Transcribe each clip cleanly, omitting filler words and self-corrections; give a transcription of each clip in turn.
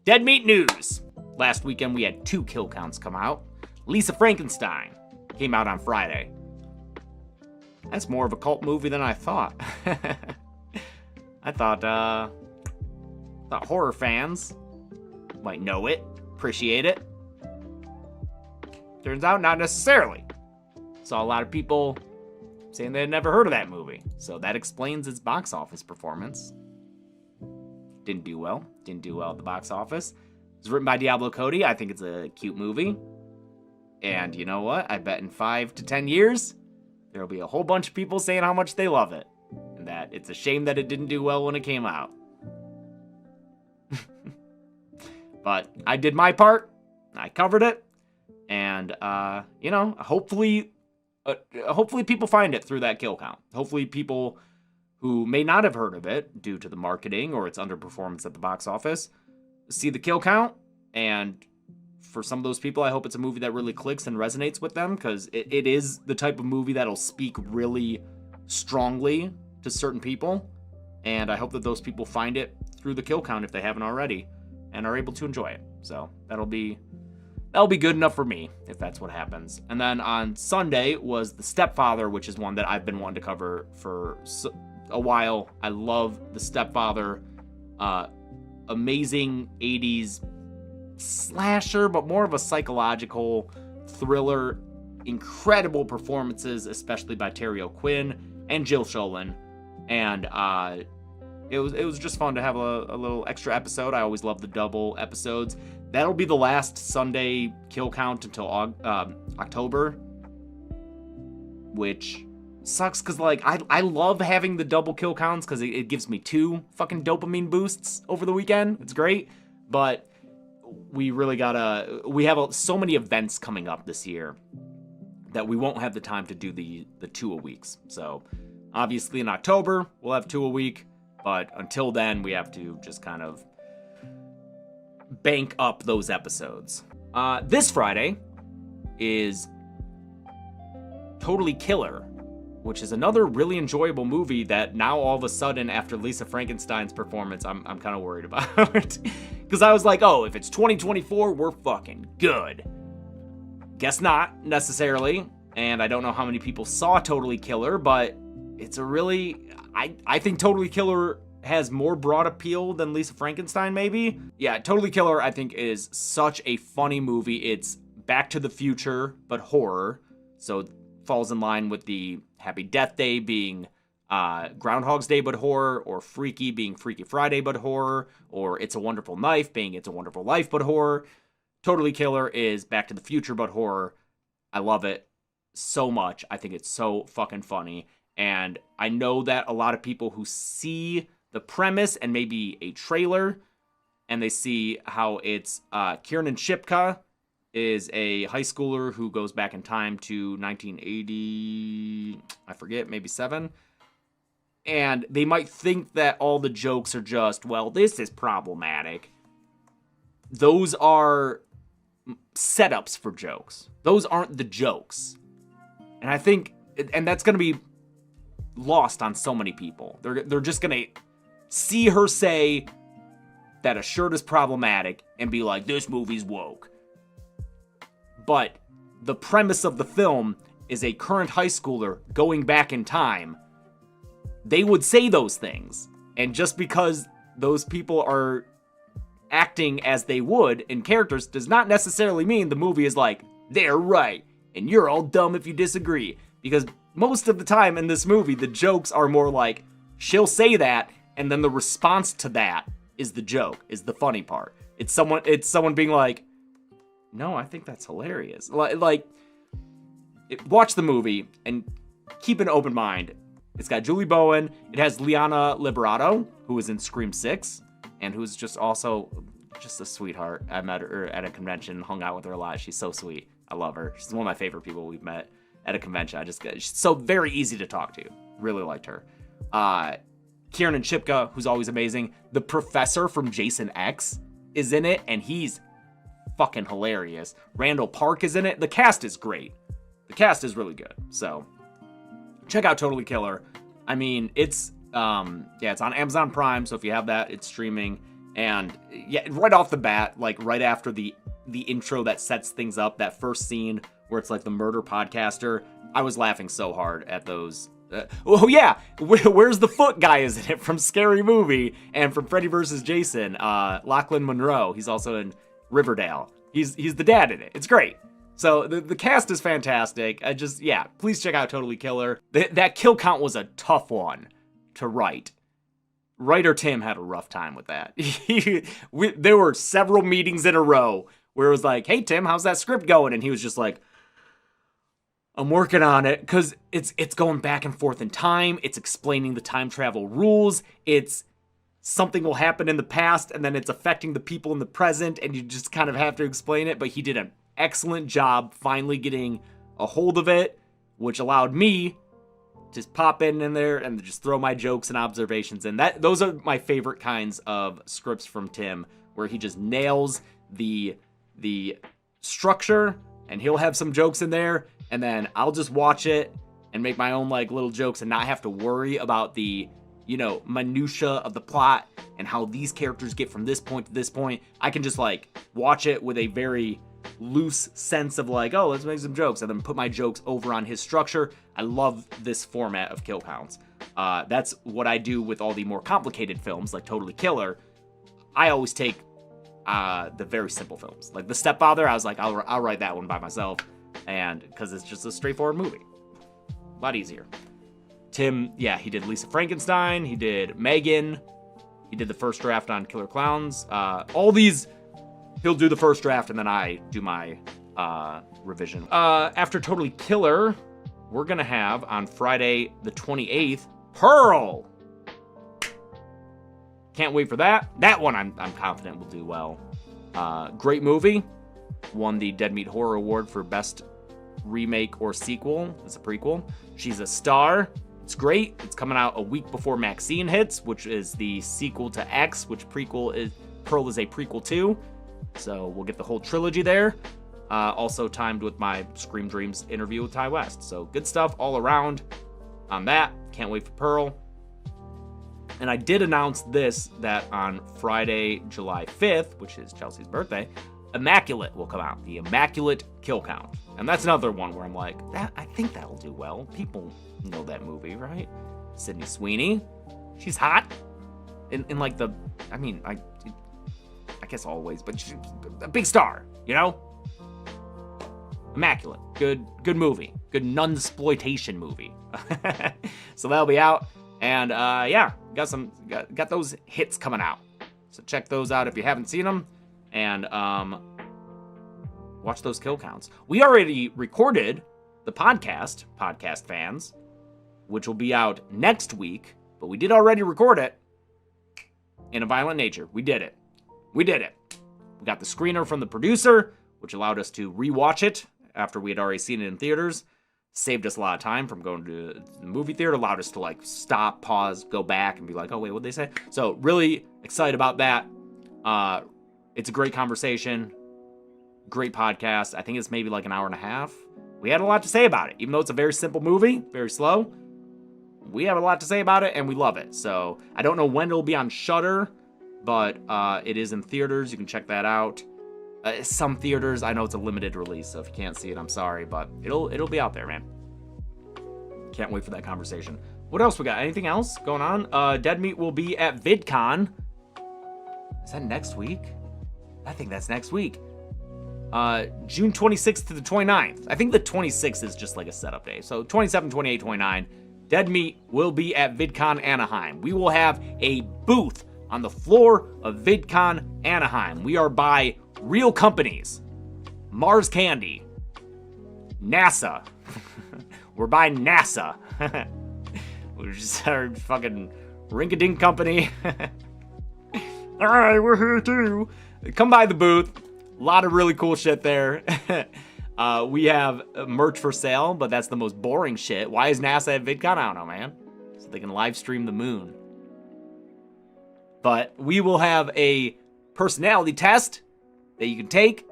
Dead Meat News. Last weekend we had 2 kill counts come out. Lisa Frankenstein came out on Friday. That's more of a cult movie than I thought. I thought horror fans might know it, appreciate it. Turns out not necessarily. Saw a lot of people saying they had never heard of that movie. So that explains its box office performance. Didn't do well at the box office. It was written by Diablo Cody. I think it's a cute movie. And you know what? I bet in 5 to 10 years, there'll be a whole bunch of people saying how much they love it. And that it's a shame that it didn't do well when it came out. But I did my part. I covered it. And, hopefully people find it through that kill count. Hopefully people who may not have heard of it due to the marketing or its underperformance at the box office see the kill count. And for some of those people, I hope it's a movie that really clicks and resonates with them, because it is the type of movie that'll speak really strongly to certain people. And I hope that those people find it through the kill count if they haven't already and are able to enjoy it. So that'll be good enough for me if that's what happens. And then on Sunday was The Stepfather, which is one that I've been wanting to cover for a while. I love The Stepfather. Amazing 80s slasher, but more of a psychological thriller. Incredible performances, especially by Terry O'Quinn and Jill Sholin. And it was just fun to have a little extra episode. I always love the double episodes. That'll be the last Sunday kill count until October, which sucks because I love having the double kill counts because it gives me 2 fucking dopamine boosts over the weekend. It's great, but we really we have so many events coming up this year that we won't have the time to do the 2 a weeks. So obviously in October we'll have 2 a week, but until then we have to just kind of bank up those episodes. This Friday is Totally Killer, which is another really enjoyable movie that now all of a sudden after Lisa Frankenstein's performance I'm kind of worried about. Because I was like, oh, if it's 2024, we're fucking good. Guess not necessarily. And I don't know how many people saw Totally Killer, but it's a really, I think Totally Killer has more broad appeal than Lisa Frankenstein, maybe. Yeah, Totally Killer, I think, is such a funny movie. It's Back to the Future, but horror. So it falls in line with the Happy Death Day being Groundhog's Day, but horror, or Freaky being Freaky Friday, but horror, or It's a Wonderful Knife being It's a Wonderful Life, but horror. Totally Killer is Back to the Future, but horror. I love it so much. I think it's so fucking funny. And I know that a lot of people who see the premise and maybe a trailer, and they see how it's Kiernan Shipka is a high schooler who goes back in time to 1980, I forget, maybe 7. And they might think that all the jokes are just, well, this is problematic. Those are setups for jokes. Those aren't the jokes. And I think, and that's going to be lost on so many people. They're just going to see her say that a shirt is problematic and be like, this movie's woke. But the premise of the film is a current high schooler going back in time. They would say those things. And just because those people are acting as they would in characters does not necessarily mean the movie is like, they're right, and you're all dumb if you disagree. Because most of the time in this movie, the jokes are more like, she'll say that, and then the response to that is the joke, is the funny part. It's someone being like, no, I think that's hilarious. Watch the movie and keep an open mind. It's got Julie Bowen. It has Liana Liberato, who was in Scream 6, and who's just also just a sweetheart. I met her at a convention, hung out with her a lot. She's so sweet. I love her. She's one of my favorite people we've met at a convention. She's so very easy to talk to. Really liked her. Kiernan Shipka, who's always amazing. The professor from Jason X is in it, and he's fucking hilarious. Randall Park is in it. The cast is great. The cast is really good. So check out Totally Killer. I mean, it's on Amazon Prime, so if you have that, it's streaming. And yeah, right off the bat, like right after the intro that sets things up, that first scene where it's like the murder podcaster, I was laughing so hard at those. Oh yeah, where's the foot guy, isn't it, from Scary Movie and from Freddy vs. Jason? Lachlan Monroe. He's also in Riverdale. He's the dad in it. It's great. So the cast is fantastic. Please check out Totally Killer. That kill count was a tough one to write. Writer Tim had a rough time with that. There were several meetings in a row where it was like, hey Tim, how's that script going? And he was just like, I'm working on it, because it's going back and forth in time. It's explaining the time travel rules. It's something will happen in the past, and then it's affecting the people in the present, and you just kind of have to explain it. But he did an excellent job finally getting a hold of it, which allowed me to just pop in there and just throw my jokes and observations in. Those are my favorite kinds of scripts from Tim, where he just nails the structure, and he'll have some jokes in there, and then I'll just watch it and make my own like little jokes and not have to worry about the, minutia of the plot and how these characters get from this point to this point. I can just like watch it with a very loose sense of like, oh, let's make some jokes, and then put my jokes over on his structure. I love this format of kill counts. That's what I do with all the more complicated films like Totally Killer. I always take the very simple films. Like The Stepfather, I was like, I'll write that one by myself. And because it's just a straightforward movie. A lot easier. Tim, yeah, he did Lisa Frankenstein. He did Megan. He did the first draft on Killer Clowns. All these, he'll do the first draft and then I do my revision. After Totally Killer, we're going to have on Friday the 28th, Pearl. Can't wait for that. That one I'm confident will do well. Great movie. Won the Dead Meat Horror Award for Best Remake or Sequel. It's a prequel. She's a star. It's great. It's coming out a week before Maxine hits, which is the sequel to X, which Pearl is a prequel to. So we'll get the whole trilogy there. Also timed with my Scream Dreams interview with Ty West. So good stuff all around on that. Can't wait for Pearl. And I did announce that on Friday, July 5th, which is Chelsea's birthday, Immaculate will come out. The Immaculate Kill Count. And that's another one where I'm like, I think that'll do well. People know that movie, right? Sydney Sweeney. She's hot. In like the, I guess always, but she's a big star, Immaculate. Good movie. Good nunsploitation movie. So that'll be out. And got those hits coming out. So check those out if you haven't seen them. And watch those kill counts. We already recorded the podcast fans, which will be out next week. But we did already record it in a violent nature. We did it. We got the screener from the producer, which allowed us to rewatch it after we had already seen it in theaters. Saved us a lot of time from going to the movie theater. Allowed us to like stop, pause, go back, and be like, oh wait, what'd they say? So really excited about that. It's a great conversation, great podcast. I think it's maybe like an hour and a half. We had a lot to say about it, even though it's a very simple movie, very slow. We have a lot to say about it, and we love it. So I don't know when it'll be on Shudder, but it is in theaters. You can check that out. Some theaters, I know it's a limited release, so if you can't see it, I'm sorry, but it'll be out there, man. Can't wait for that conversation. What else we got? Anything else going on? Dead Meat will be at VidCon. Is that next week? I think that's next week. June 26th to the 29th. I think the 26th is just like a setup day. So 27, 28, 29. Dead Meat will be at VidCon Anaheim. We will have a booth on the floor of VidCon Anaheim. We are by real companies. Mars Candy. NASA. We're by NASA. We're just our fucking rink-a-dink company. Alright, we're here too. Come by the booth. A lot of really cool shit there. We have merch for sale, but that's the most boring shit. Why is NASA at VidCon? I don't know, man. So they can live stream the moon. But we will have a personality test that you can take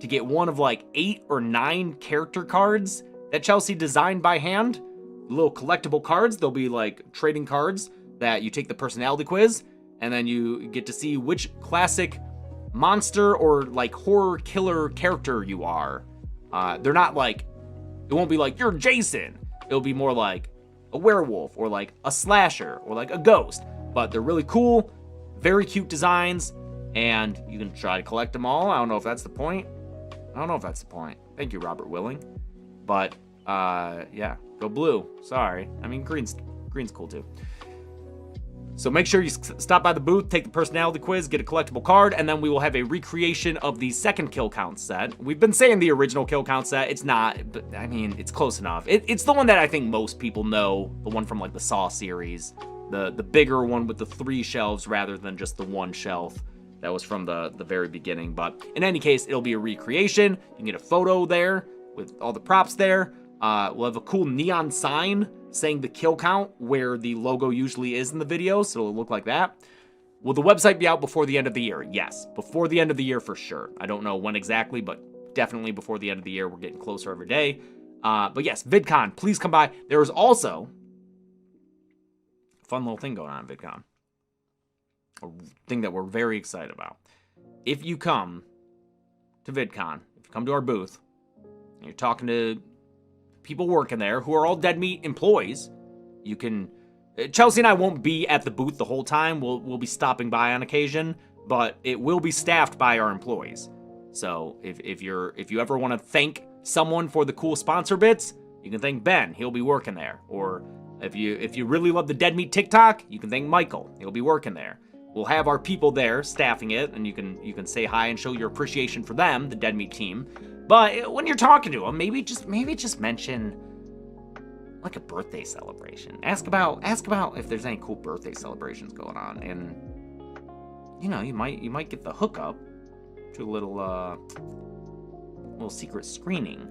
to get one of like 8 or 9 character cards that Chelsea designed by hand. Little collectible cards. They'll be like trading cards that you take the personality quiz, and then you get to see which classic monster or like horror killer character you are. They're not like, it won't be like, you're Jason. It'll be more like a werewolf or like a slasher or like a ghost. But they're really cool, very cute designs, and you can try to collect them all. I don't know if that's the point. Thank you, Robert Willing. But, yeah, go blue. Sorry. I mean, green's cool too. So make sure you stop by the booth, take the personality quiz, get a collectible card, and then we will have a recreation of the second kill count set. We've been saying the original kill count set. It's not, but I mean, it's close enough. It's the one that I think most people know, the one from like the Saw series, the bigger one with the 3 shelves rather than just the 1 shelf. That was from the very beginning. But in any case, it'll be a recreation. You can get a photo there with all the props there. We'll have a cool neon sign saying the kill count where the logo usually is in the video, so it'll look like that. Will the website be out before the end of the year? Yes, before the end of the year for sure. I don't know when exactly, but definitely before the end of the year. We're getting closer every day. But yes, VidCon, please come by. There is also a fun little thing going on at VidCon. A thing that we're very excited about. If you come to VidCon, if you come to our booth, and you're talking to people working there who are all Dead Meat employees, you can... Chelsea and I won't be at the booth the whole time. We'll be stopping by on occasion, but it will be staffed by our employees. So if you ever want to thank someone for the cool sponsor bits, you can thank Ben. He'll be working there. Or if you really love the Dead Meat TikTok, you can thank Michael. He'll be working there. We'll have our people there staffing it, and you can say hi and show your appreciation for them, the Dead Meat team. But when you're talking to them, maybe just mention like a birthday celebration. Ask about if there's any cool birthday celebrations going on, and you know, you might get the hookup to a little secret screening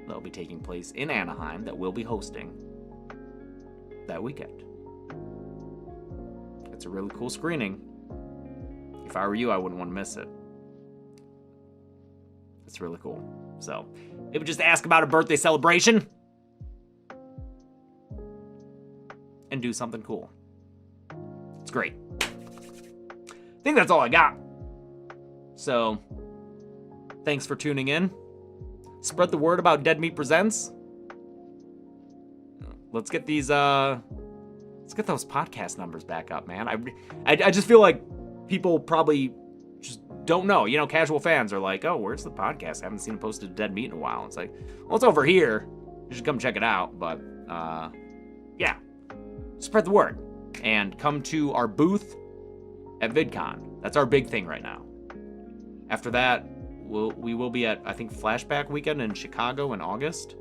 that'll be taking place in Anaheim that we'll be hosting that weekend. It's a really cool screening. If I were you, I wouldn't want to miss it. It's really cool. So, maybe just ask about a birthday celebration and do something cool. It's great. I think that's all I got. So, thanks for tuning in. Spread the word about Dead Meat Presents. Let's get these let's get those podcast numbers back up, man. I just feel like people probably just don't know. You know, casual fans are like, oh, where's the podcast? I haven't seen it posted to Dead Meat in a while. It's like, well, it's over here. You should come check it out. But, yeah. Spread the word. And come to our booth at VidCon. That's our big thing right now. After that, we will be at, I think, Flashback Weekend in Chicago in August.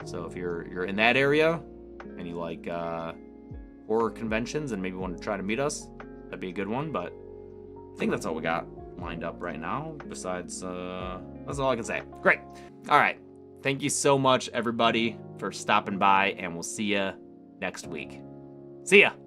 So if you're in that area and you like horror conventions and maybe want to try to meet us, that'd be a good one. But I think that's all we got lined up right now. Besides, that's all I can say. Great. All right. Thank you so much, everybody, for stopping by, and we'll see you next week. See ya.